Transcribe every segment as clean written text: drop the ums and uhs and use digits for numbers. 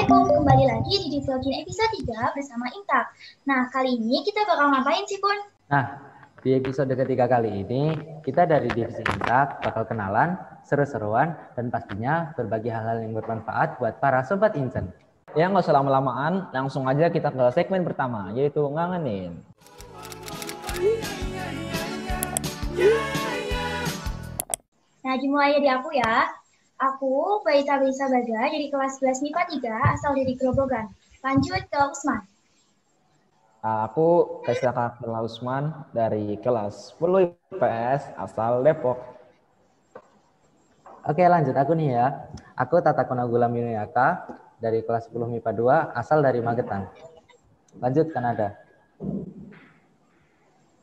Assalamualaikum, kembali lagi di Divlogin episode 3 bersama Intak. Nah, kali ini kita bakal ngapain sih, Bun? Nah, di episode ketiga kali ini, kita dari Divisi Intak bakal kenalan, seru-seruan, dan pastinya berbagi hal-hal yang bermanfaat buat para Sobat Insen. Ya, nggak usah lama-lamaan, langsung aja kita ke segmen pertama, yaitu ngangenin. Nah, dimulai dari aku ya. Aku, Baita Belisa Baga, dari kelas 11 MIPA 3, asal dari Grobogan. Lanjut ke Usman. Aku Kaisaka Usman dari kelas 10 IPS, asal Depok. Oke, lanjut aku nih ya. Aku Tata Konagula Minuyaka, dari kelas 10 MIPA 2, asal dari Magetan. Lanjut, Kanada.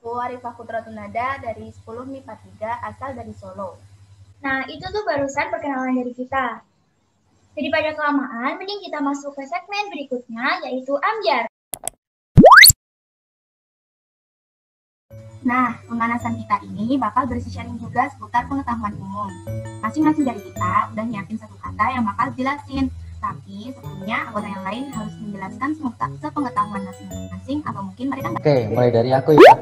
Aku Arifah Putra Tunada dari 10 MIPA 3, asal dari Solo. Nah, itu tuh barusan perkenalan dari kita. Daripada kelamaan, mending kita masuk ke segmen berikutnya, yaitu Ambyar. Nah, pemanasan kita ini bakal berisi sharing juga seputar pengetahuan umum. Masing-masing dari kita udah nyiapin satu kata yang bakal jelasin. Tapi sebelumnya anggota yang lain harus menjelaskan sepengetahuan masing-masing atau mungkin mereka... Oke, mulai dari aku ya.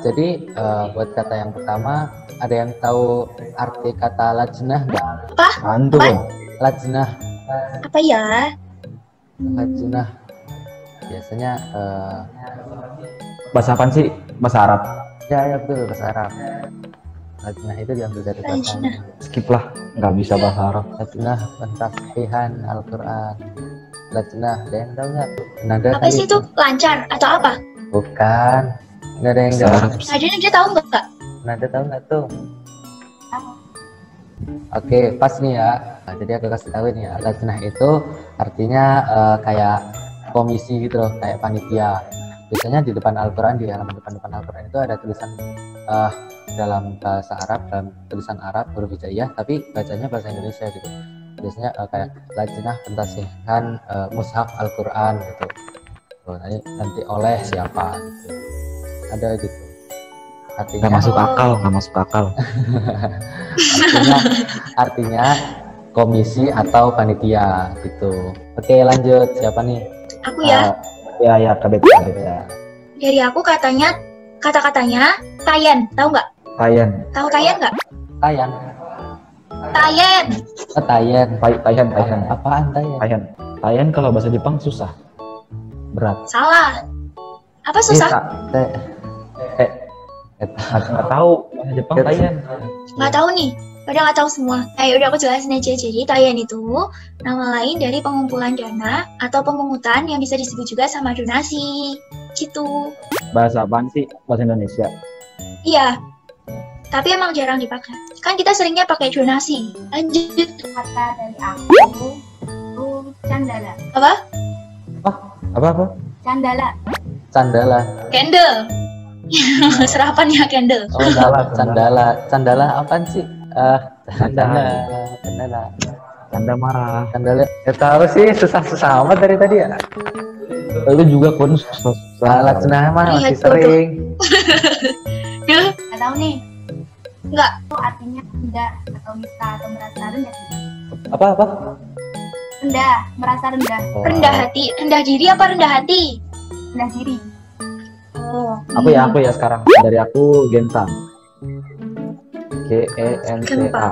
Jadi buat kata yang pertama, ada yang tahu arti kata lajnah nggak? Apa? Antum. Lajnah. Apa ya? Lajnah. Biasanya Bahasa apa sih? Bahasa Arab. ya betul, bahasa Arab. Lajnah itu diambil dari bahasa Lajnah. Skip lah, nggak bisa bahasa Arab. Lajnah pentasihan Al-Quran. Lajnah, ada yang tahu nggak? Nada Apa sih itu? Lancar atau apa? Bukan. Nggak ada yang jawab. Najwa tahu nggak? Nada tahu nggak tuh? Oke, pas nih ya. Nah, jadi aku kasih tahu nih ya. Lajnah itu artinya kayak komisi gitu loh, kayak panitia. Biasanya di depan Al-Quran, di halaman depan Al-Quran itu ada tulisan dalam bahasa Arab, dalam tulisan Arab huruf hijaiyah, tapi bacanya bahasa Indonesia gitu. Biasanya kayak lajnah pentasihan mushaf Al-Quran gitu. Nanti oleh siapa gitu. Ada gitu. Artinya Nggak masuk akal. artinya komisi atau panitia gitu. Oke, lanjut. Siapa nih? Aku ya. Ya, KBT. Dari aku kata-katanya Tayen. Tahu nggak? Tayen. Tahu Tayen nggak? Tayan. Tayen. Tayan. Tayen. Apaan Tayan? Tayen kalau bahasa Jepang susah. Berat. Salah. Apa susah? Nggak tahu bahasa Jepang Tayen. Nggak tahu nih. Padahal nggak tahu semua. Udah aku jelasin aja. Jadi Tayen itu nama lain dari pengumpulan dana atau pemungutan yang bisa disebut juga sama donasi. Gitu. Bahasa apaan sih? Bahasa Indonesia. Iya. Tapi emang jarang dipakai. Kan kita seringnya pakai donasi. Lanjut. Kata dari aku itu candala. Apa? Apa? Candala. Candala. Candle. Serapannya candle. Oh, Candala apaan sih? Candala. Canda marah. Candala. Ya tahu sih, susah amat dari tadi ya. Lu juga pun susah. Lajnah mah masih Iya, sering. Nggak tahu nih. Enggak. Itu artinya rendah atau nista atau merasa rendah. Apa? Rendah, merasa rendah. Rendah hati. Rendah diri apa rendah hati? Rendah diri. Oh. Aku ya sekarang. Dari aku Genta. Genta.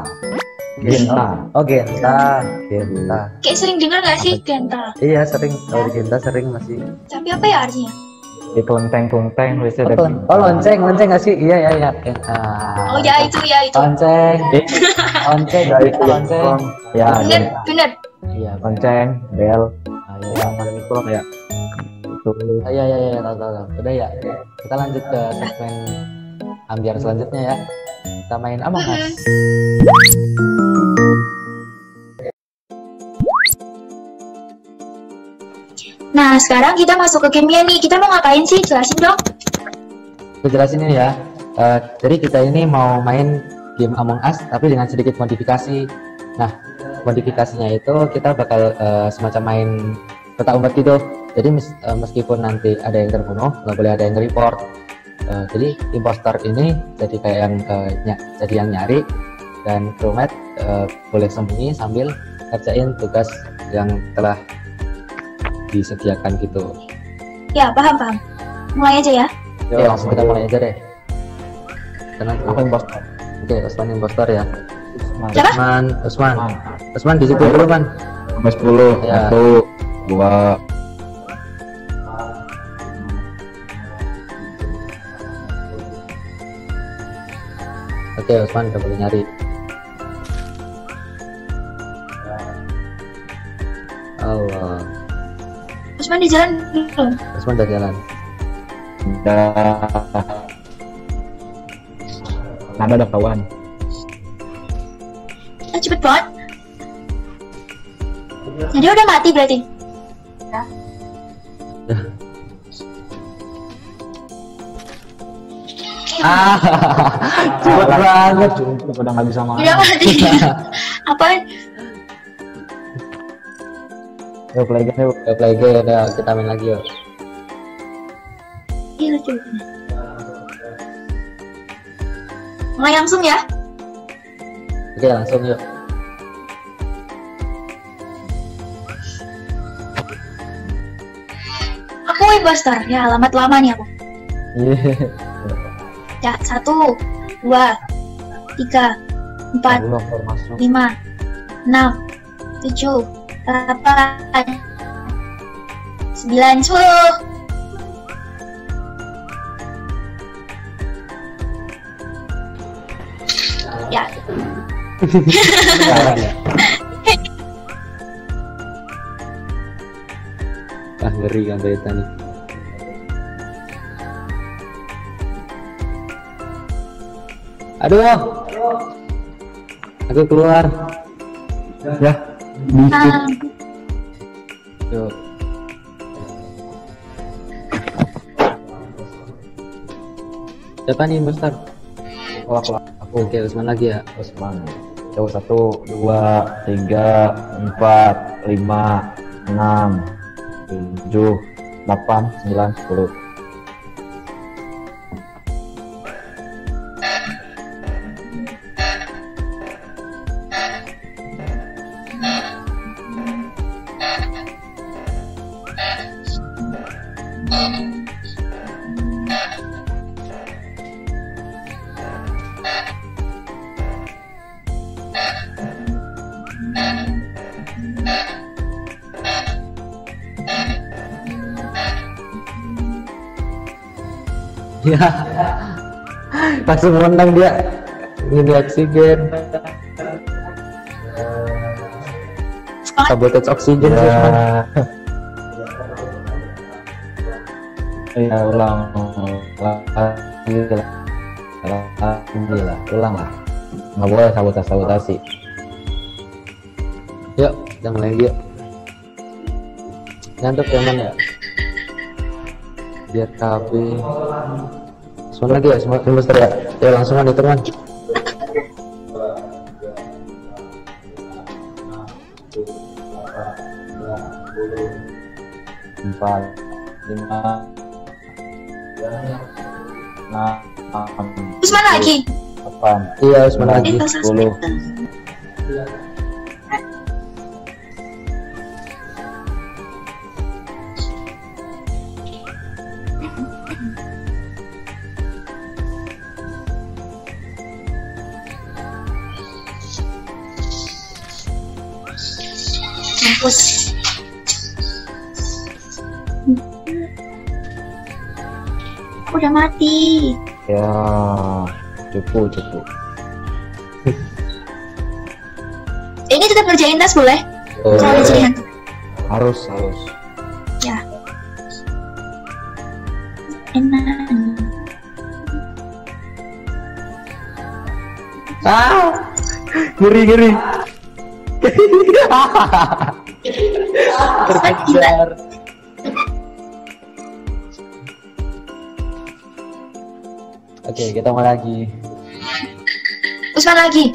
Genta. Oh, Genta. Kayak sering dengar nggak sih Genta? Iya, sering. Kalau di Genta sering masih. Tapi apa ya artinya? Di kelenteng biasanya ada. Oh, lonceng nggak sih? Iya. Oh ya itu. Lonceng. Lonceng. Ya, Bener. Iya, lonceng, bel. iya. Paling itu lah kayak itu. Iya, tahu. Udah ya. Kita lanjut ke segmen Ambyar selanjutnya ya. Kita main Among Us. Nah, sekarang kita masuk ke gamenya nih. Kita mau ngapain sih? Jelasin dong. Aku jelasin ini ya. Jadi kita ini mau main game Among Us tapi dengan sedikit modifikasi. Nah, modifikasinya itu kita bakal semacam main petak umpet gitu. Jadi meskipun nanti ada yang terbunuh, nggak boleh ada yang report. Jadi impostor ini jadi kayak yang jadi yang nyari, dan crewmate boleh sembunyi sambil ngerjain tugas yang telah disediakan gitu. Ya, paham. Mulai aja ya. Oke, langsung kita mulai aja deh. Tenang. Aku impostor. Oke, Usman impostor ya. Siapa? Usman di situ dulu, Man. Sampai 10. Ya. 1, 2. Oke, Usman udah boleh nyari. Allah. Usman di jalan belum? Usman udah jalan. Udah. Nada ada kawan. Cepet banget. Jadi udah mati berarti? Cepet banget. Udah nggak bisa main. Udah mati. Apaan? Yuk play game yuk. Udah play game ya, kita main lagi yuk. Iya lucu. Mulai langsung ya. Oke, langsung yuk. Aku imposter. Ya, alamat lama nih aku. Iya. Ya, 1, 2, 3, 4, Belum masuk. 5, 6, 7, 8, 9, 10. Ya, Ngeri kan beta nih. Aduh, aku keluar. Ya. ah, Yuk. Siapa nih impostor? Aku Oke, Usman lagi ya. Usman. Coba 1, 2, 3, 4, 5, 6, 7, 8, 9, 10. Ya, langsung menang dia. Ini oksigen. semangat. Sabotage oksigen sih, Usman. Ya ulang alhamdulillah, ulang lah, nggak boleh sabotasi. Yuk, kita mulai lagi yuk. Ngantuk ya, Man ya. Biar KB. Usman lagi ya, semua impostor ya. Ya langsung Man itu, Man. Empat, 5, 6, Usman lagi. 8, Iya, Usman lagi. Itu 10. Mampus. Aku udah mati. Ya, cukup. Ini tetap ngerjain tes boleh? Oh, Kalau jadi hantu. Harus. Ya. Enak. Ngeri. Usman gila. Oke, kita mulai lagi. Usman lagi.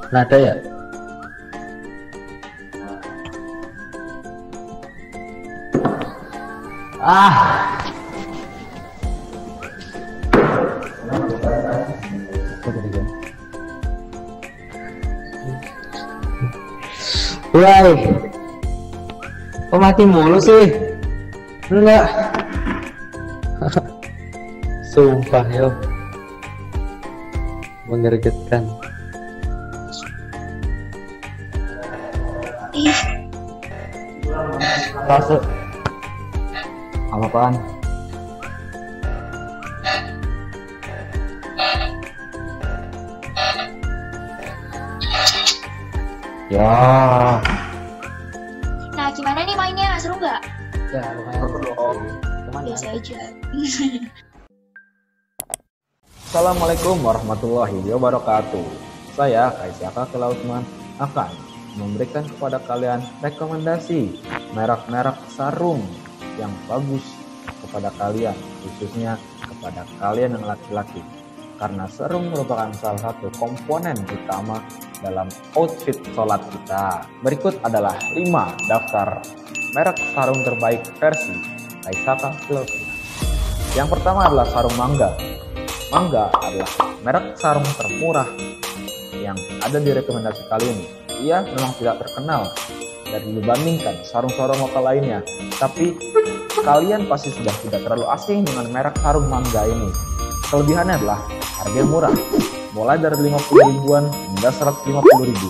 Nada ya? Woi, kok mati mulu sih? Enggak. Sumpah yo, mengergetkan. Ih, Masuk. Apaan? Ya, nah gimana nih mainnya? Seru nggak? Ya lumayan. Cuman Biasa aja. Assalamualaikum warahmatullahi wabarakatuh. Saya Kaisaka Kelautman akan memberikan kepada kalian rekomendasi merek-merek sarung yang bagus kepada kalian, khususnya kepada kalian yang laki-laki. Karena sarung merupakan salah satu komponen utama dalam outfit sholat kita. Berikut adalah 5 daftar merek sarung terbaik versi Kaisaka Kelautman. Yang pertama adalah sarung Mangga. Mangga adalah merek sarung termurah yang ada di rekomendasi kali ini. Ia memang tidak terkenal dari dibandingkan sarung-sarung lokal lainnya, tapi kalian pasti sudah tidak terlalu asing dengan merek sarung Mangga ini. Kelebihannya adalah harga yang murah, mulai dari 50 ribuan hingga 150 ribu.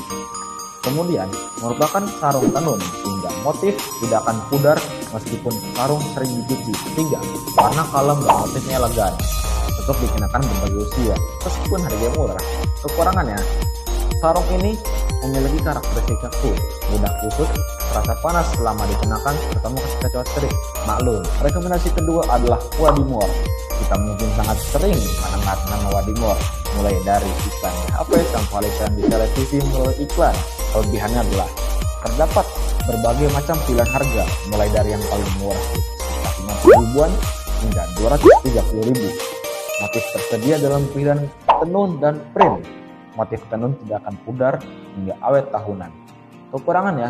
Kemudian merupakan sarung tenun sehingga motif tidak akan pudar meskipun sarung sering dicuci. Ketiga, warna kalem dan motifnya elegan, tetap dikenakan berbagai usia meskipun harganya murah. Kekurangannya, sarung ini memiliki karakteristik kaku, mudah kusut, terasa panas selama dikenakan, terutama ketika cuaca terik. Maklum, rekomendasi kedua adalah Wadimor. Kita mungkin sangat sering mendengar nama Wadimor, mulai dari iklan di HP sampai iklan di televisi melalui iklan. Kelebihannya adalah terdapat berbagai macam pilihan harga, mulai dari yang paling murah sekitar 50 ribuan hingga 230 ribu. Motif tersedia dalam pilihan tenun dan print. Motif tenun tidak akan pudar hingga awet tahunan. Kekurangannya,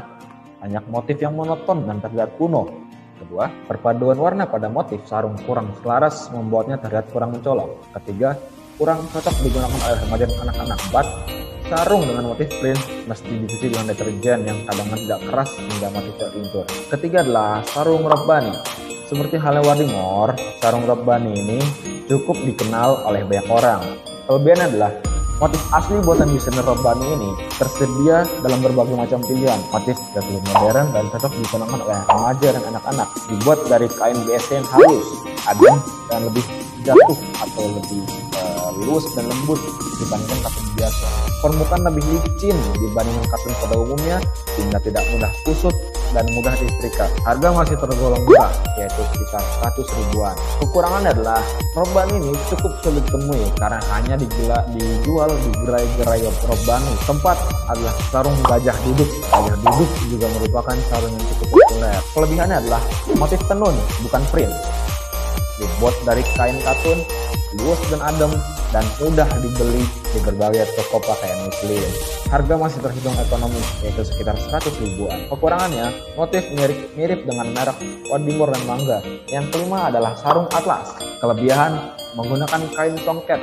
banyak motif yang monoton dan terlihat kuno. Kedua, perpaduan warna pada motif sarung kurang selaras membuatnya terlihat kurang mencolok. Ketiga, kurang cocok digunakan oleh remaja dan anak-anak. Sarung dengan motif print mesti dicuci dengan deterjen yang kadang tidak keras hingga motif terlintur. Ketiga adalah sarung Rabbani. Seperti halnya Wadimor, sarung Rabbani ini cukup dikenal oleh banyak orang. Kelebihannya adalah motif asli buatan desainer Rabbani ini tersedia dalam berbagai macam pilihan. Motif lebih modern dan cocok digunakan oleh remaja dan anak-anak. Dibuat dari kain BSC yang halus, adem, dan lebih jatuh atau lebih luas dan lembut dibandingkan katun biasa. Permukaan lebih licin dibandingkan katun pada umumnya sehingga tidak mudah kusut dan mudah disetrika. Harga masih tergolong murah, yaitu sekitar 100 ribuan. Kekurangannya adalah Rabbani ini cukup sulit ditemui karena hanya dijual di gerai-gerai Rabbani. Tempat adalah sarung gajah duduk. Gajah duduk juga merupakan sarung yang cukup populer. Kelebihannya adalah motif tenun, bukan print. Dibuat dari kain katun, luas dan adem, dan mudah dibeli di berbagai toko pakaian muslim. Harga masih terhitung ekonomis, yaitu sekitar 100 ribuan. Kekurangannya, motif mirip dengan merek Wadimor dan Mangga. Yang kelima adalah sarung atlas. Kelebihan, menggunakan kain songket.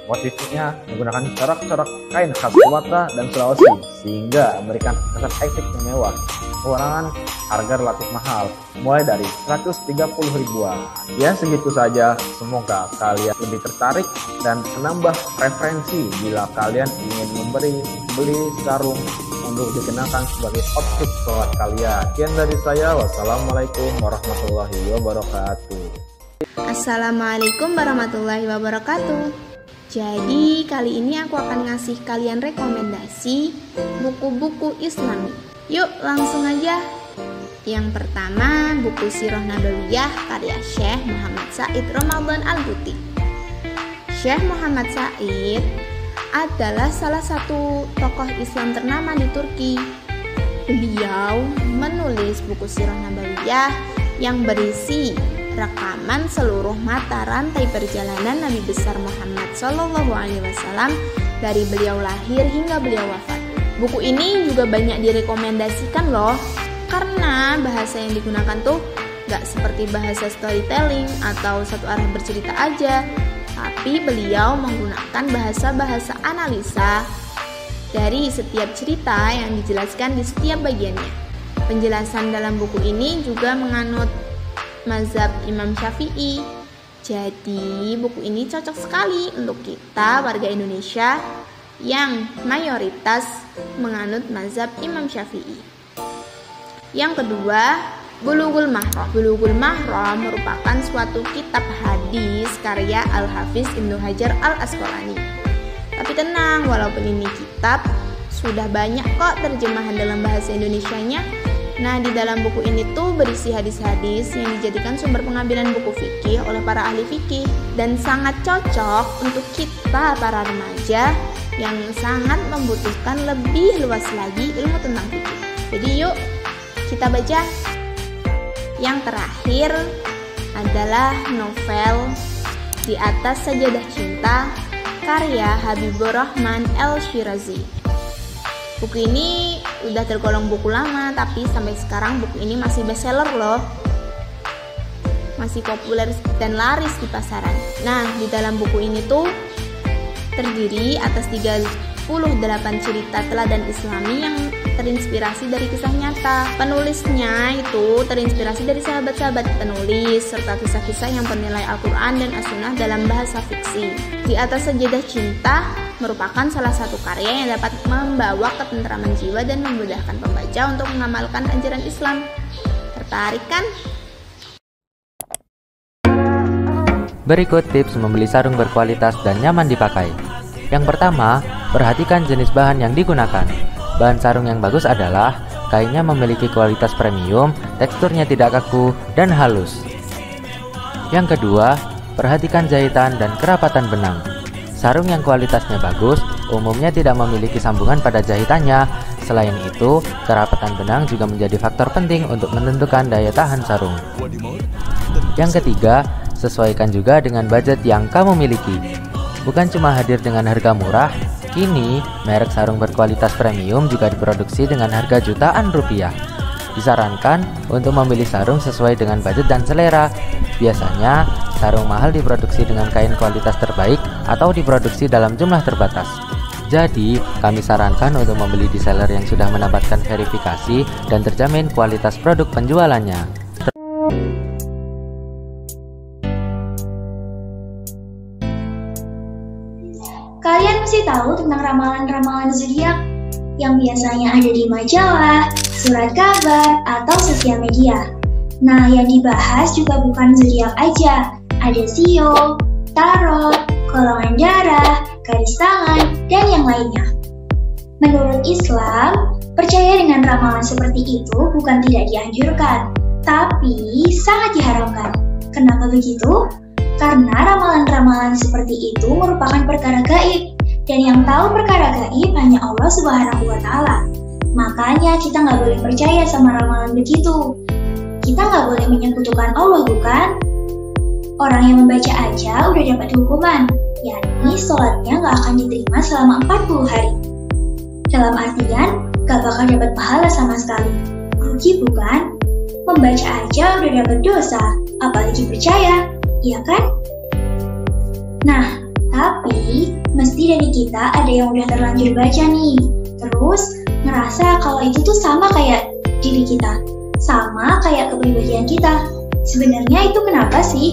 Motifnya menggunakan corak-corak kain khas Sumatera dan Sulawesi, sehingga memberikan kesan estetik yang mewah. Kekurangan, harga relatif mahal, mulai dari 130 ribuan. Ya segitu saja, semoga kalian lebih tertarik dan menambah referensi bila kalian ingin beli sarung untuk dikenakan sebagai outfit sholat kalian. Sekian dari saya, wassalamualaikum warahmatullahi wabarakatuh. Assalamualaikum warahmatullahi wabarakatuh. Jadi kali ini aku akan ngasih kalian rekomendasi buku-buku Islami. Yuk langsung aja. Yang pertama, buku Sirah Nabawiyah karya Syekh Muhammad Said Ramadan Al-Buti. Syekh Muhammad Said adalah salah satu tokoh Islam ternama di Turki. Beliau menulis buku Sirah Nabawiyah yang berisi rekaman seluruh mata rantai perjalanan Nabi besar Muhammad SAW dari beliau lahir hingga beliau wafat. Buku ini juga banyak direkomendasikan loh, karena bahasa yang digunakan tuh gak seperti bahasa storytelling atau satu arah bercerita aja, tapi beliau menggunakan bahasa-bahasa analisa dari setiap cerita yang dijelaskan di setiap bagiannya. Penjelasan dalam buku ini juga menganut mazhab Imam Syafi'i. Jadi buku ini cocok sekali untuk kita warga Indonesia yang mayoritas menganut mazhab Imam Syafi'i. Yang kedua, Bulughul Mahram. Bulughul Mahram merupakan suatu kitab hadis karya Al-Hafiz Ibnu Hajar Al-Asqalani. Tapi tenang, walaupun ini kitab, sudah banyak kok terjemahan dalam bahasa Indonesianya. Nah, di dalam buku ini tuh berisi hadis-hadis yang dijadikan sumber pengambilan buku fikih oleh para ahli fikih dan sangat cocok untuk kita para remaja yang sangat membutuhkan lebih luas lagi ilmu tentang fikih. Jadi yuk kita baca. Yang terakhir adalah novel Di Atas Sajadah Cinta karya Habibur Rahman El-Shirazi. Buku ini udah tergolong buku lama, tapi sampai sekarang buku ini masih bestseller loh. Masih populer dan laris di pasaran. Nah, di dalam buku ini tuh terdiri atas 38 cerita teladan Islami yang terinspirasi dari kisah nyata. Penulisnya itu terinspirasi dari sahabat-sahabat penulis serta kisah-kisah yang bernilai Al-Quran dan As-Sunnah dalam bahasa fiksi. Di Atas Sajadah Cinta merupakan salah satu karya yang dapat membawa ketentraman jiwa dan memudahkan pembaca untuk mengamalkan ajaran Islam. Tertarik kan? Berikut tips membeli sarung berkualitas dan nyaman dipakai. Yang pertama, perhatikan jenis bahan yang digunakan. Bahan sarung yang bagus adalah kainnya memiliki kualitas premium, teksturnya tidak kaku, dan halus. Yang kedua, perhatikan jahitan dan kerapatan benang. Sarung yang kualitasnya bagus umumnya tidak memiliki sambungan pada jahitannya. Selain itu, kerapatan benang juga menjadi faktor penting untuk menentukan daya tahan sarung. Yang ketiga, sesuaikan juga dengan budget yang kamu miliki. Bukan cuma hadir dengan harga murah, kini merek sarung berkualitas premium juga diproduksi dengan harga jutaan rupiah. Disarankan untuk membeli sarung sesuai dengan budget dan selera. Biasanya, sarung mahal diproduksi dengan kain kualitas terbaik atau diproduksi dalam jumlah terbatas. Jadi, kami sarankan untuk membeli di seller yang sudah mendapatkan verifikasi dan terjamin kualitas produk penjualannya. Kalian mesti tahu tentang ramalan-ramalan zodiak yang biasanya ada di majalah, surat kabar, atau sosial media. Nah, yang dibahas juga bukan zodiak aja. Ada sio, tarot, golongan darah, garis tangan, dan yang lainnya. Menurut Islam, percaya dengan ramalan seperti itu bukan tidak dianjurkan, tapi sangat diharamkan. Kenapa begitu? Karena ramalan-ramalan seperti itu merupakan perkara gaib, dan yang tahu perkara gaib hanya Allah Subhanahu wa Ta'ala. Makanya kita nggak boleh percaya sama ramalan begitu. Kita nggak boleh menyekutukan Allah, bukan? Orang yang membaca aja udah dapat hukuman, yakni sholatnya nggak akan diterima selama 40 hari. Dalam artian, gak bakal dapat pahala sama sekali. Rugi bukan? Membaca aja udah dapat dosa, apalagi percaya. Iya kan? Nah, tapi mesti dari kita ada yang udah terlanjur baca nih. Terus ngerasa kalau itu tuh sama kayak diri kita, sama kayak kepribadian kita. Sebenarnya itu kenapa sih?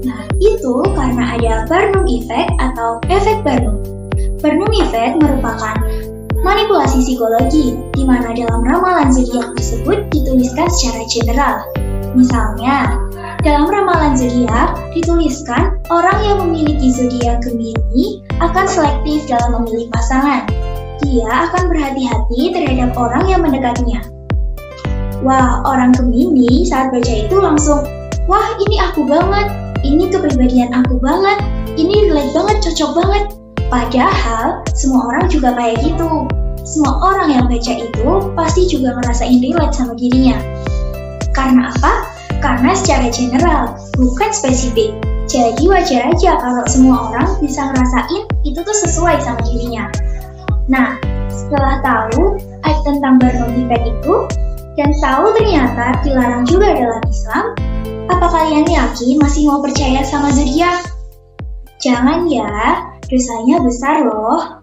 Nah, itu karena ada Barnum Effect atau efek Barnum. Barnum Effect merupakan manipulasi psikologi, di mana dalam ramalan zodiak tersebut dituliskan secara general. Misalnya, dalam ramalan zodiak dituliskan orang yang memiliki zodiak Gemini akan selektif dalam memilih pasangan. Dia akan berhati-hati terhadap orang yang mendekatinya. Wah, orang Gemini saat baca itu langsung, wah ini aku banget, ini kepribadian aku banget, ini relate banget, cocok banget. Padahal semua orang juga kayak gitu. Semua orang yang baca itu pasti juga ngerasain relate sama dirinya. Karena apa? Karena secara general, bukan spesifik. Jadi wajar aja kalau semua orang bisa ngerasain itu tuh sesuai sama dirinya. Nah, setelah tahu tentang Barnum Effect itu, dan tahu ternyata dilarang juga dalam Islam, apa kalian yakin masih mau percaya sama zodiak? Jangan ya, dosanya besar loh.